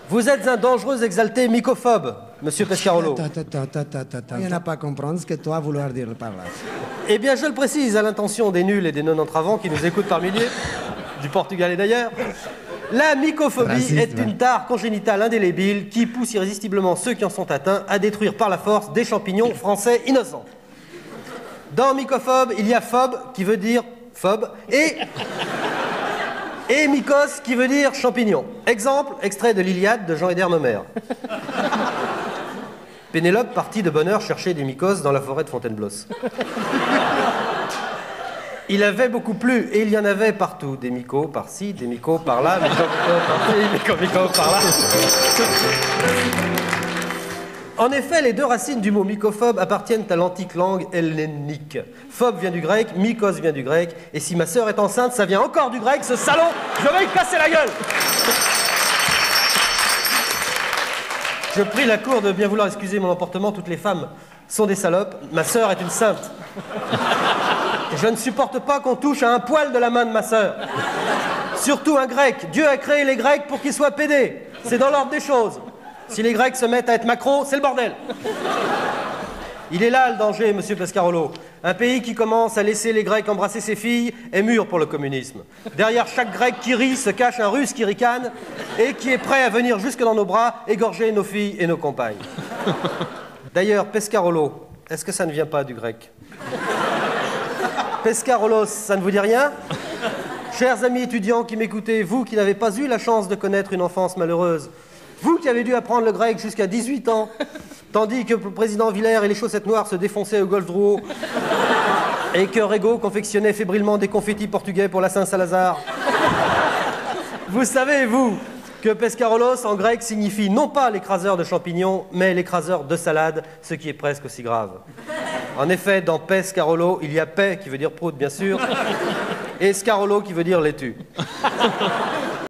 Vous êtes un dangereux exalté mycophobe, monsieur Pescarolo. Il n'y en a pas à comprendre ce que toi vouloir dire par là. Eh bien, je le précise à l'intention des nuls et des non-entravants qui nous écoutent par milliers, du Portugal et d'ailleurs. La mycophobie Raciste, est une tare congénitale indélébile qui pousse irrésistiblement ceux qui en sont atteints à détruire par la force des champignons français innocents. Dans mycophobe, il y a phobe qui veut dire phobe et mycos qui veut dire champignon. Exemple, extrait de l'Iliade de Jean Héderne Homère. Pénélope partit de bonne heure chercher des mycos dans la forêt de Fontainebleau. Il avait beaucoup plu et il y en avait partout. Des mycos par-ci, des mycos par-là, mycos par-là. En effet, les deux racines du mot mycophobe appartiennent à l'antique langue hellénique. Phobe vient du grec, mycos vient du grec, et si ma sœur est enceinte, ça vient encore du grec, ce salaud, je vais lui casser la gueule. Je prie la cour de bien vouloir excuser mon emportement, toutes les femmes sont des salopes, ma sœur est une sainte. Je ne supporte pas qu'on touche à un poil de la main de ma sœur. Surtout un grec. Dieu a créé les Grecs pour qu'ils soient pédés. C'est dans l'ordre des choses. Si les Grecs se mettent à être macros, c'est le bordel. Il est là le danger, monsieur Pescarolo. Un pays qui commence à laisser les Grecs embrasser ses filles est mûr pour le communisme. Derrière chaque Grec qui rit se cache un Russe qui ricane et qui est prêt à venir jusque dans nos bras égorger nos filles et nos compagnes. D'ailleurs, Pescarolo, est-ce que ça ne vient pas du grec ? Pescarolos, ça ne vous dit rien? Chers amis étudiants qui m'écoutez, vous qui n'avez pas eu la chance de connaître une enfance malheureuse, vous qui avez dû apprendre le grec jusqu'à 18 ans, tandis que le président Villers et les chaussettes noires se défonçaient au golfe Drouot, et que Rego confectionnait fébrilement des confettis portugais pour la Saint-Salazar. Vous savez, vous, que Pescarolos en grec signifie non pas l'écraseur de champignons, mais l'écraseur de salade, ce qui est presque aussi grave. En effet, dans Pescarolo, il y a paix qui veut dire prout, bien sûr, et scarolo qui veut dire laitue.